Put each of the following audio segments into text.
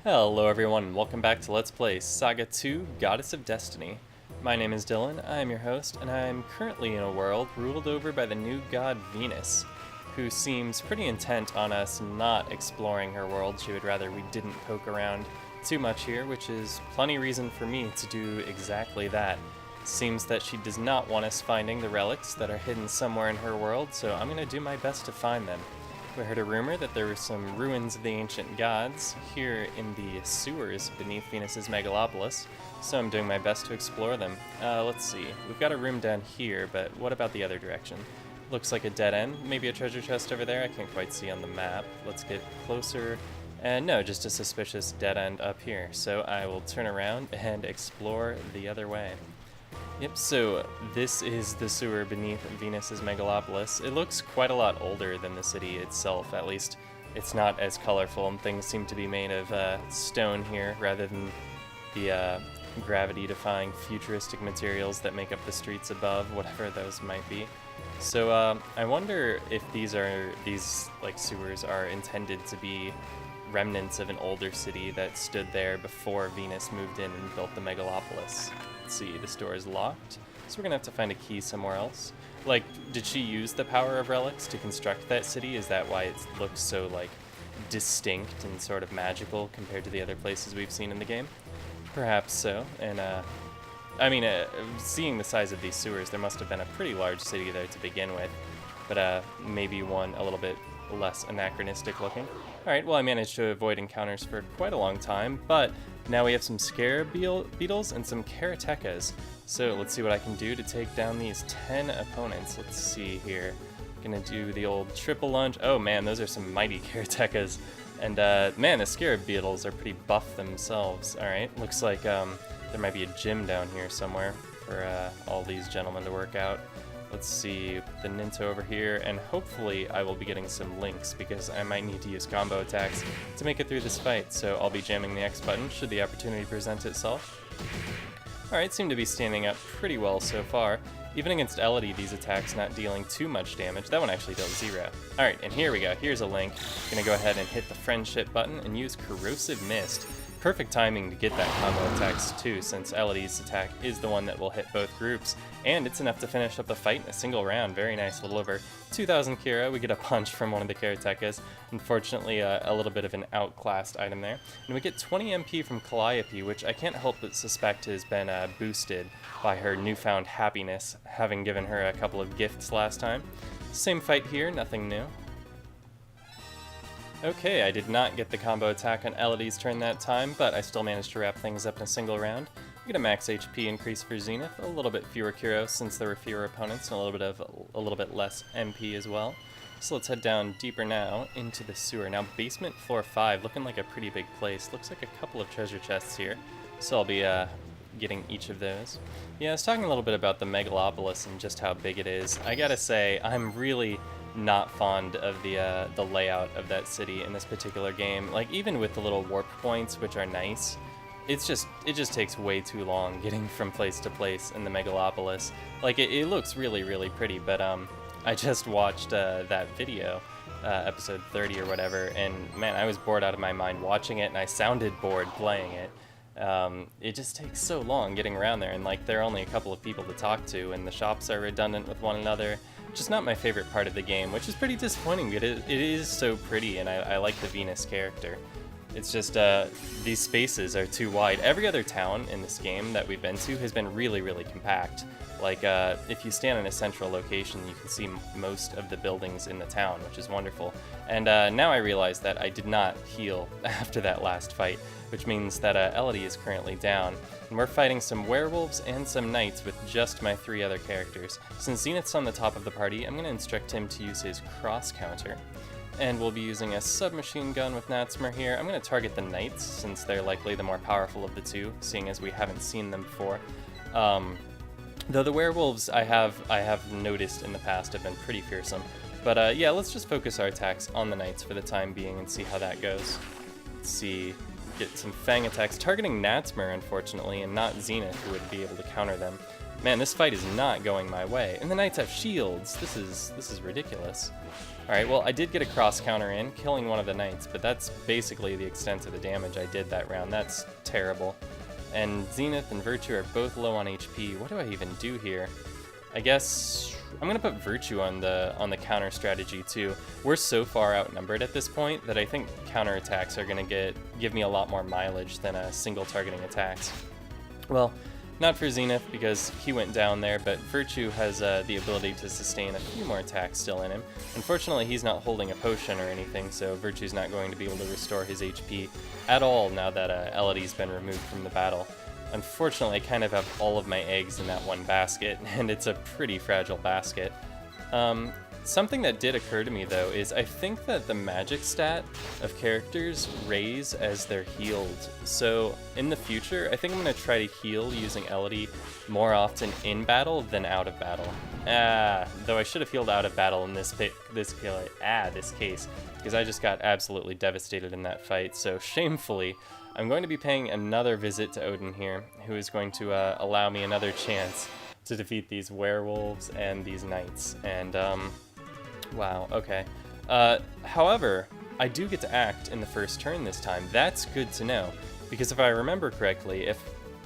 Hello everyone, and welcome back to Let's Play SaGa 2, Goddess of Destiny. My name is Dylan, I am your host, and I am currently in a world ruled over by the new god Venus, who seems pretty intent on us not exploring her world. She would rather we didn't poke around too much here, which is plenty reason for me to do exactly that. Seems that she does not want us finding the relics that are hidden somewhere in her world, so I'm going to do my best to find them. We heard a rumor that there were some ruins of the ancient gods here in the sewers beneath Venus's Megalopolis, so I'm doing my best to explore them. Let's see, we've got a room down here, but what about the other direction? Looks like a dead end, maybe a treasure chest over there, I can't quite see on the map. Let's get closer, and no, just a suspicious dead end up here, so I will turn around and explore the other way. Yep, so this is the sewer beneath Venus's Megalopolis. It looks quite a lot older than the city itself, at least it's not as colorful, and things seem to be made of stone here rather than the gravity-defying futuristic materials that make up the streets above, whatever those might be. So I wonder if these sewers are intended to be remnants of an older city that stood there before Venus moved in and built the Megalopolis. Let's see, this door is locked, so we're gonna have to find a key somewhere else. Like, did she use the power of relics to construct that city? Is that why it looks so, like, distinct and sort of magical compared to the other places we've seen in the game? Perhaps so, and seeing the size of these sewers, there must have been a pretty large city there to begin with, but maybe one a little bit less anachronistic looking. Alright, well I managed to avoid encounters for quite a long time, but now we have some scarab beetles and some karatekas. So let's see what I can do to take down these 10 opponents. Let's see here. Gonna do the old triple lunge. Oh man, those are some mighty karatekas. And man, the scarab beetles are pretty buff themselves. Alright, looks like there might be a gym down here somewhere for all these gentlemen to work out. Let's see, put the Ninto over here, and hopefully I will be getting some links, because I might need to use combo attacks to make it through this fight, so I'll be jamming the X button should the opportunity present itself. Alright, seem to be standing up pretty well so far. Even against Elodie, these attacks not dealing too much damage. That one actually dealt 0. Alright, and here we go, here's a link. Gonna go ahead and hit the friendship button and use Corrosive Mist. Perfect timing to get that combo attacks too, since Elodie's attack is the one that will hit both groups, and it's enough to finish up the fight in a single round. Very nice, a little over 2,000 Kira. We get a punch from one of the Karatekas. Unfortunately, a little bit of an outclassed item there. And we get 20 MP from Calliope, which I can't help but suspect has been boosted by her newfound happiness, having given her a couple of gifts last time. Same fight here, nothing new. Okay, I did not get the combo attack on Elodie's turn that time, but I still managed to wrap things up in a single round. We get a max HP increase for Zenith, a little bit fewer Kyros since there were fewer opponents, and a little bit less MP as well. So let's head down deeper now into the sewer. Now basement floor 5, looking like a pretty big place. Looks like a couple of treasure chests here, so I'll be getting each of those. Yeah, I was talking a little bit about the Megalopolis and just how big it is. I gotta say, I'm really not fond of the layout of that city in this particular game. Like, even with the little warp points, which are nice, it just takes way too long getting from place to place in the Megalopolis. Like, it looks really, really pretty, but I just watched that video, episode 30 or whatever, and man, I was bored out of my mind watching it, and I sounded bored playing it. It just takes so long getting around there, and like, there are only a couple of people to talk to, and the shops are redundant with one another. Just not my favorite part of the game, which is pretty disappointing, but it is so pretty, and I like the Venus character. It's just, these spaces are too wide. Every other town in this game that we've been to has been really, really compact. Like, if you stand in a central location, you can see most of the buildings in the town, which is wonderful. And now I realize that I did not heal after that last fight, which means that Elodie is currently down. And we're fighting some werewolves and some knights with just my 3 other characters. Since Zenith's on the top of the party, I'm going to instruct him to use his cross counter. And we'll be using a submachine gun with Natsmer here. I'm going to target the knights, since they're likely the more powerful of the two, seeing as we haven't seen them before. Though the werewolves I have noticed in the past have been pretty fearsome. But yeah, let's just focus our attacks on the knights for the time being and see how that goes. Let's see, get some fang attacks, targeting Natsmer unfortunately, and not Zenith, who would be able to counter them. Man, this fight is not going my way. And the knights have shields. This is ridiculous. Alright, well, I did get a cross counter in, killing one of the knights, but that's basically the extent of the damage I did that round. That's terrible. And Zenith and Virtue are both low on HP. What do I even do here? I guess I'm gonna put Virtue on the counter strategy too. We're so far outnumbered at this point that I think counter attacks are gonna give me a lot more mileage than single targeting attacks. Well, not for Zenith because he went down there, but Virtue has the ability to sustain a few more attacks still in him. Unfortunately, he's not holding a potion or anything, so Virtue's not going to be able to restore his HP at all now that Elodie's been removed from the battle. Unfortunately, I kind of have all of my eggs in that one basket, and it's a pretty fragile basket. Something that did occur to me, though, is I think that the magic stat of characters raise as they're healed. So in the future, I think I'm going to try to heal using Elodie more often in battle than out of battle. Though I should have healed out of battle in this case, because I just got absolutely devastated in that fight. So shamefully, I'm going to be paying another visit to Odin here, who is going to allow me another chance to defeat these werewolves and these knights. And wow, okay. However, I do get to act in the first turn this time. That's good to know, because if I remember correctly,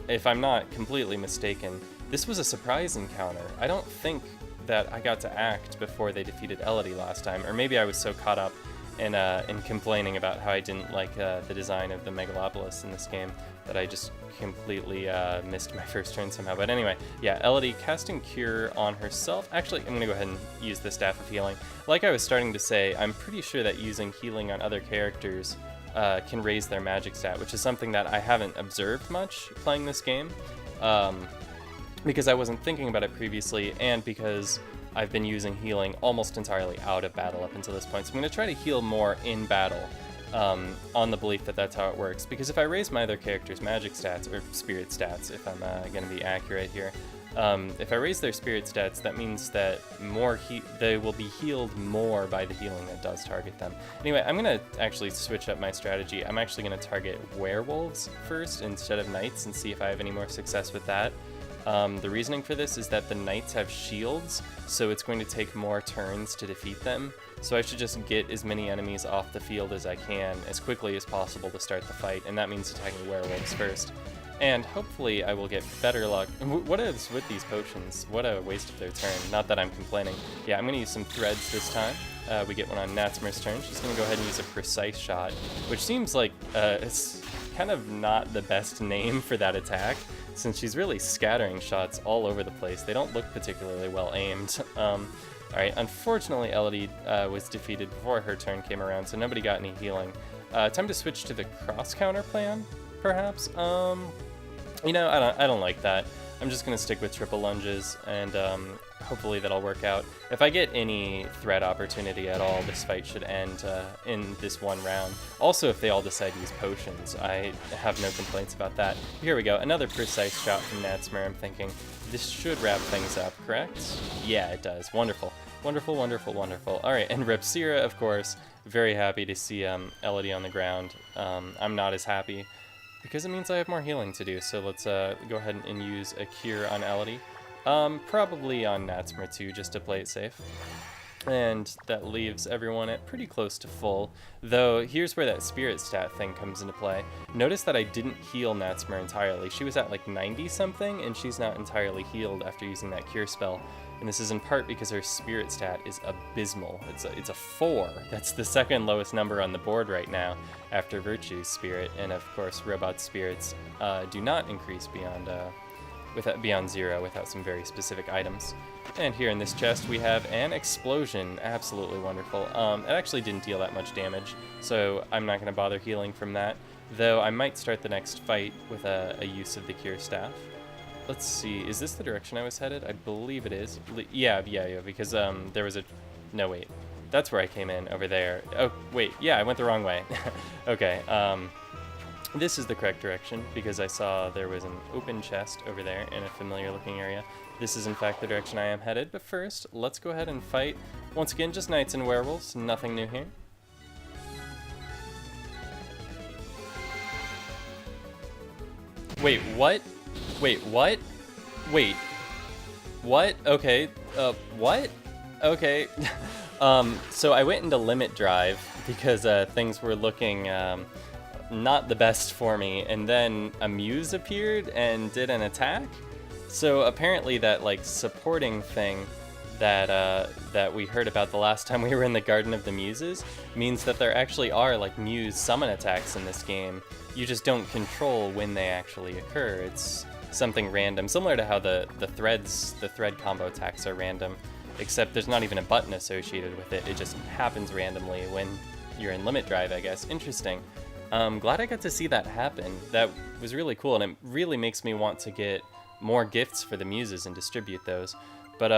if I'm not completely mistaken, this was a surprise encounter. I don't think that I got to act before they defeated Elodie last time, or maybe I was so caught up in complaining about how I didn't like the design of the Megalopolis in this game that I just completely missed my first turn somehow. But anyway, yeah, Elodie casting Cure on herself. Actually, I'm going to go ahead and use the Staff of Healing. Like I was starting to say, I'm pretty sure that using healing on other characters can raise their magic stat, which is something that I haven't observed much playing this game, because I wasn't thinking about it previously, and because I've been using healing almost entirely out of battle up until this point. So I'm going to try to heal more in battle, on the belief that that's how it works. Because if I raise my other character's magic stats, or spirit stats, if I'm going to be accurate here, if I raise their spirit stats, that means that they will be healed more by the healing that does target them. Anyway, I'm going to actually switch up my strategy. I'm actually going to target werewolves first instead of knights and see if I have any more success with that. The reasoning for this is that the knights have shields, so it's going to take more turns to defeat them. So I should just get as many enemies off the field as I can as quickly as possible to start the fight, and that means attacking werewolves first. And hopefully I will get better luck. What is with these potions? What a waste of their turn. Not that I'm complaining. Yeah, I'm going to use some threads this time. We get one on Natsmer's turn. She's going to go ahead and use a precise shot, which seems like it's kind of not the best name for that attack, since she's really scattering shots all over the place. They don't look particularly well aimed. Alright, unfortunately Elodie was defeated before her turn came around, so nobody got any healing. Time to switch to the cross counter plan, perhaps? You know, I don't like that. I'm just going to stick with triple lunges, and hopefully that'll work out. If I get any threat opportunity at all, this fight should end in this one round. Also, if they all decide to use potions, I have no complaints about that. Here we go, another precise shot from Natsmer. I'm thinking this should wrap things up, correct? Yeah, it does. Wonderful. Wonderful, wonderful, wonderful. Alright, and Repsira, of course, very happy to see Elodie on the ground. I'm not as happy, because it means I have more healing to do, so let's go ahead and use a Cure on Elodie. Probably on Natsmer too, just to play it safe. And that leaves everyone at pretty close to full, though here's where that spirit stat thing comes into play. Notice that I didn't heal Natsmer entirely. She was at like 90 something, and she's not entirely healed after using that Cure spell. And this is in part because her spirit stat is abysmal. It's a 4. That's the second lowest number on the board right now, after Virtue's spirit. And of course, robot spirits do not increase beyond 0 without some very specific items. And here in this chest we have an explosion. Absolutely wonderful. It actually didn't deal that much damage, so I'm not going to bother healing from that, though I might start the next fight with a use of the Cure Staff. Let's see, is this the direction I was headed? I believe it is. Yeah, because there was a... No, wait. That's where I came in, over there. Oh, wait, yeah, I went the wrong way. Okay, this is the correct direction, because I saw there was an open chest over there in a familiar looking area. This is in fact the direction I am headed, but first, let's go ahead and fight. Once again, just knights and werewolves, nothing new here. Wait, what? Wait, what? Wait. What? Okay, what? Okay. So I went into limit drive because things were looking not the best for me, and then a muse appeared and did an attack. So apparently that like supporting thing that we heard about the last time we were in the Garden of the Muses means that there actually are like muse summon attacks in this game. You just don't control when they actually occur. It's something random, similar to how the thread combo attacks are random, except there's not even a button associated with it. It just happens randomly when you're in limit drive, I guess. Interesting. Glad I got to see that happen. That was really cool, and it really makes me want to get more gifts for the muses and distribute those. But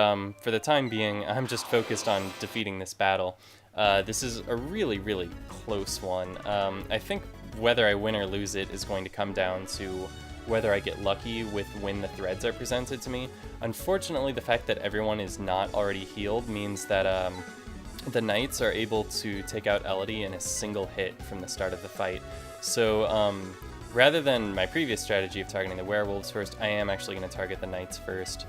for the time being, I'm just focused on defeating this battle. This is a really, really close one. I think whether I win or lose it is going to come down to whether I get lucky with when the threads are presented to me. Unfortunately, the fact that everyone is not already healed means that the knights are able to take out Elodie in a single hit from the start of the fight. So rather than my previous strategy of targeting the werewolves first, I am actually going to target the knights first.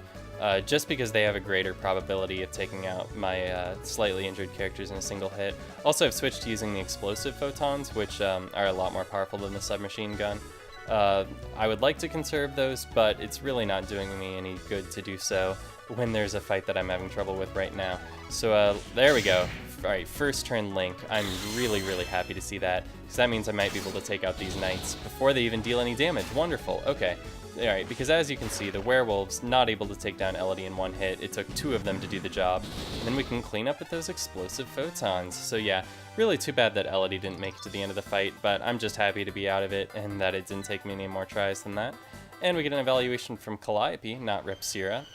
Just because they have a greater probability of taking out my slightly injured characters in a single hit. Also, I've switched to using the explosive photons, which are a lot more powerful than the submachine gun. I would like to conserve those, but it's really not doing me any good to do so when there's a fight that I'm having trouble with right now. So there we go. Alright, first turn Link. I'm really, really happy to see that, because that means I might be able to take out these knights before they even deal any damage. Wonderful. Okay. Alright, because as you can see, the werewolves not able to take down Elodie in one hit. It took 2 of them to do the job. And then we can clean up with those explosive photons. So yeah, really too bad that Elodie didn't make it to the end of the fight, but I'm just happy to be out of it and that it didn't take me any more tries than that. And we get an evaluation from Calliope, not Repsira.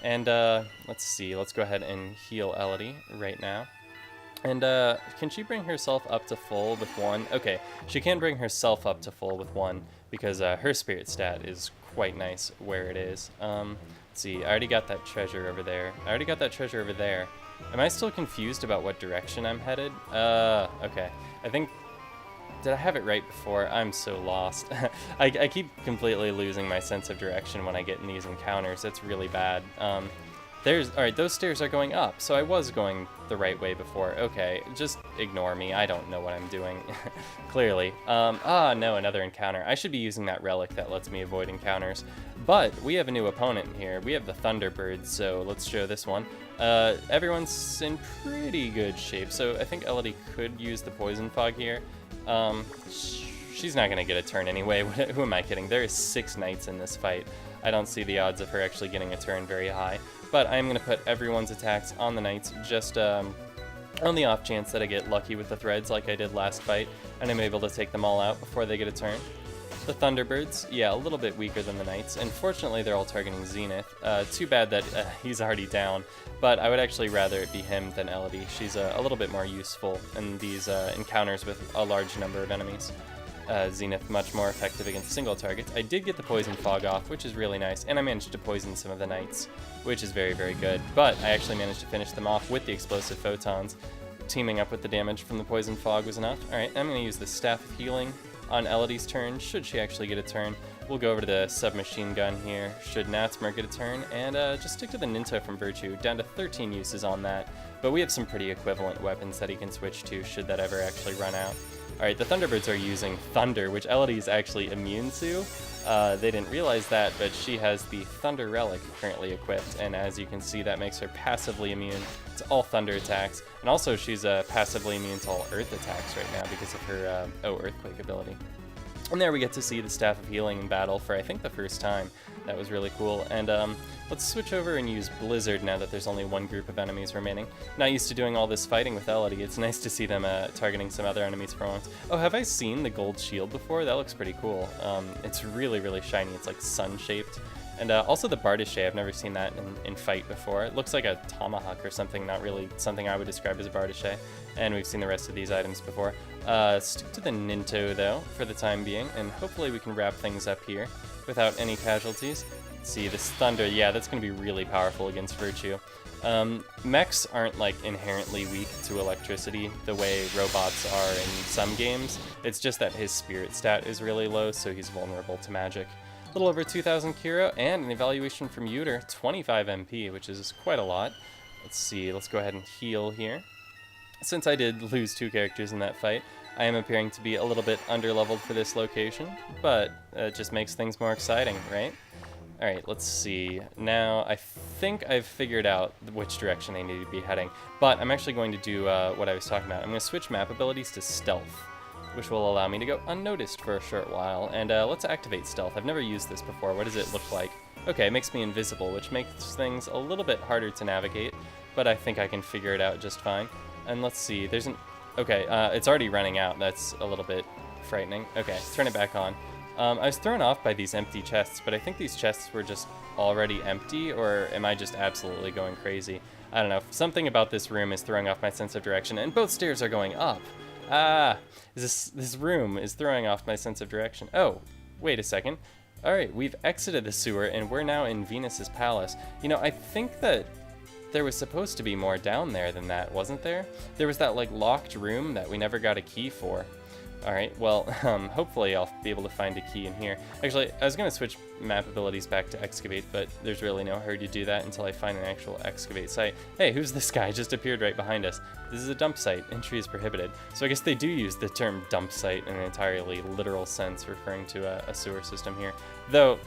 And let's see, let's go ahead and heal Elodie right now. And can she bring herself up to full with 1? Okay, she can bring herself up to full with 1 because her spirit stat is quite nice where it is. Let's see, I already got that treasure over there. Am I still confused about what direction I'm headed? Okay. I think, did I have it right before? I'm so lost. I keep completely losing my sense of direction when I get in these encounters. That's really bad. Alright, those stairs are going up, so I was going the right way before. Okay, just ignore me. I don't know what I'm doing, clearly. No, another encounter. I should be using that relic that lets me avoid encounters. But we have a new opponent here. We have the Thunderbirds, so let's show this one. Everyone's in pretty good shape, so I think Elodie could use the Poison Fog here. She's not going to get a turn anyway. Who am I kidding? There is 6 knights in this fight. I don't see the odds of her actually getting a turn very high. But I'm going to put everyone's attacks on the knights, just on the off chance that I get lucky with the threads like I did last fight, and I'm able to take them all out before they get a turn. The Thunderbirds, yeah, a little bit weaker than the knights, and fortunately they're all targeting Zenith. Too bad that he's already down, but I would actually rather it be him than Elodie. She's a little bit more useful in these encounters with a large number of enemies. Zenith much more effective against single targets. I did get the Poison Fog off, which is really nice, and I managed to poison some of the knights, which is very, very good. But I actually managed to finish them off with the explosive photons. Teaming up with the damage from the Poison Fog was enough. Alright, I'm going to use the Staff of Healing on Elodie's turn, should she actually get a turn. We'll go over to the submachine gun here, should Natsmer get a turn, and just stick to the Ninto from Virtue, down to 13 uses on that. But we have some pretty equivalent weapons that he can switch to, should that ever actually run out. Alright, the Thunderbirds are using Thunder, which Elodie is actually immune to. They didn't realize that, but she has the Thunder Relic currently equipped, and as you can see, that makes her passively immune to all Thunder attacks. And also, she's passively immune to all Earth attacks right now because of her Earthquake ability. And there we get to see the Staff of Healing in battle for, I think, the first time. That was really cool. And let's switch over and use Blizzard now that there's only one group of enemies remaining. Not used to doing all this fighting with Elodie. It's nice to see them targeting some other enemies for once. Oh, have I seen the gold shield before? That looks pretty cool. It's really, really shiny. It's like sun-shaped. And also the Bardachet, I've never seen that in fight before. It looks like a tomahawk or something, not really something I would describe as a Bardachet. And we've seen the rest of these items before. Stick to the Ninto, though, for the time being, and hopefully we can wrap things up here without any casualties. Let's see, this Thunder, yeah, that's going to be really powerful against Virtue. Mechs aren't, like, inherently weak to electricity the way robots are in some games. It's just that his spirit stat is really low, so he's vulnerable to magic. A little over 2,000 Kiro, and an evaluation from Uter, 25 MP, which is quite a lot. Let's see, let's go ahead and heal here. Since I did lose 2 characters in that fight, I am appearing to be a little bit underleveled for this location, but it just makes things more exciting, right? Alright, let's see. Now, I think I've figured out which direction I need to be heading, but I'm actually going to do what I was talking about. I'm going to switch map abilities to Stealth, which will allow me to go unnoticed for a short while, and let's activate Stealth. I've never used this before. What does it look like? Okay, it makes me invisible, which makes things a little bit harder to navigate, but I think I can figure it out just fine. And let's see, there's an... Okay, it's already running out. That's a little bit frightening. Okay, turn it back on. I was thrown off by these empty chests, but I think these chests were just already empty, or am I just absolutely going crazy? I don't know. Something about this room is throwing off my sense of direction, and both stairs are going up. Ah, this room is throwing off my sense of direction. Oh, wait a second. Alright, we've exited the sewer, and we're now in Venus's palace. You know, I think that there was supposed to be more down there than that, wasn't there? There was that, like, locked room that we never got a key for. Alright, well, hopefully I'll be able to find a key in here. Actually, I was going to switch map abilities back to Excavate, but there's really no hurry to do that until I find an actual Excavate site. Hey, who's this guy? Just appeared right behind us. This is a dump site. Entry is prohibited. So I guess they do use the term dump site in an entirely literal sense, referring to a sewer system here. Though,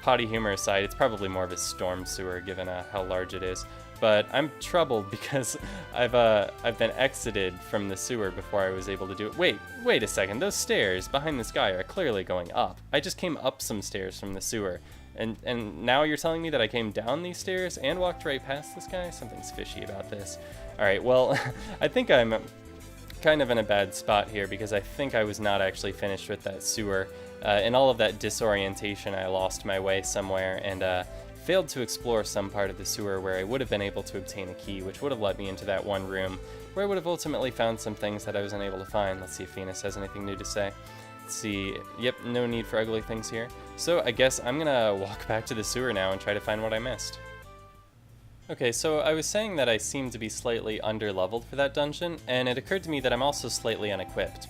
potty humor aside, it's probably more of a storm sewer given how large it is. But I'm troubled because I've been exited from the sewer before I was able to do it. Wait a second. Those stairs behind this guy are clearly going up. I just came up some stairs from the sewer, and now you're telling me that I came down these stairs and walked right past this guy? Something's fishy about this. All right, well, I think I'm kind of in a bad spot here because I think I was not actually finished with that sewer. In all of that disorientation, I lost my way somewhere and failed to explore some part of the sewer where I would have been able to obtain a key, which would have led me into that one room where I would have ultimately found some things that I was unable to find. Let's see if Venus has anything new to say. Let's see. Yep, no need for ugly things here. So I guess I'm gonna walk back to the sewer now and try to find what I missed. Okay, so I was saying that I seem to be slightly under-leveled for that dungeon, and it occurred to me that I'm also slightly unequipped,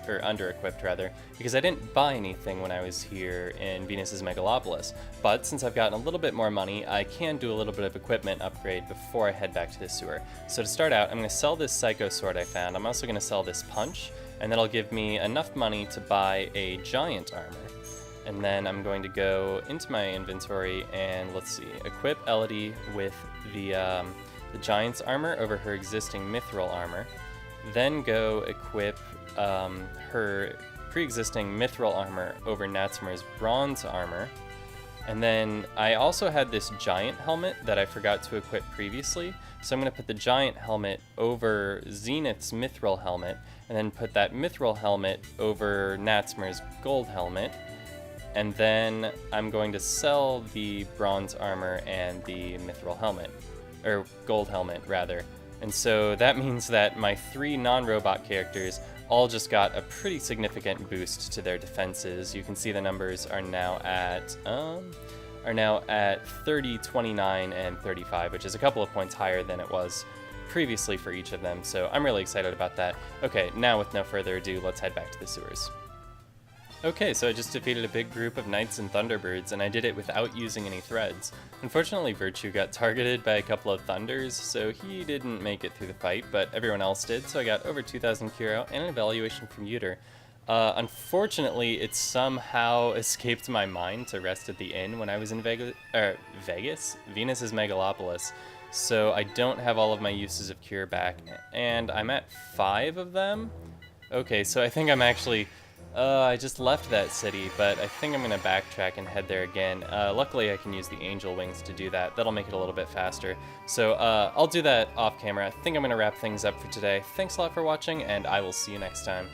or under-equipped rather, because I didn't buy anything when I was here in Venus's Megalopolis. But since I've gotten a little bit more money, I can do a little bit of equipment upgrade before I head back to the sewer. So to start out, I'm going to sell this Psycho Sword I found. I'm also going to sell this Punch, and that'll give me enough money to buy a Giant Armor. And then I'm going to go into my inventory and let's see, equip Elodie with the Giant's armor over her existing Mithril armor. Then go equip her pre-existing Mithril armor over Natsumer's Bronze armor. And then I also had this Giant helmet that I forgot to equip previously. So I'm going to put the Giant helmet over Zenith's Mithril helmet, and then put that Mithril helmet over Natsumer's Gold helmet. And then I'm going to sell the Bronze armor and the Mithril helmet, or Gold helmet rather. And so that means that my 3 non-robot characters all just got a pretty significant boost to their defenses. You can see the numbers are now at 30, 29, and 35, which is a couple of points higher than it was previously for each of them. So I'm really excited about that. Okay, now with no further ado, let's head back to the sewers. Okay, so I just defeated a big group of Knights and Thunderbirds, and I did it without using any threads. Unfortunately, Virtue got targeted by a couple of Thunders, so he didn't make it through the fight, but everyone else did, so I got over 2,000 Kuro and an evaluation from Uter. Unfortunately, it somehow escaped my mind to rest at the inn when I was in Venus's Megalopolis, so I don't have all of my uses of Cure back, and I'm at 5 of them? Okay, so I think I'm actually... I just left that city, but I think I'm going to backtrack and head there again. Luckily, I can use the Angel Wings to do that. That'll make it a little bit faster. So I'll do that off camera. I think I'm going to wrap things up for today. Thanks a lot for watching, and I will see you next time.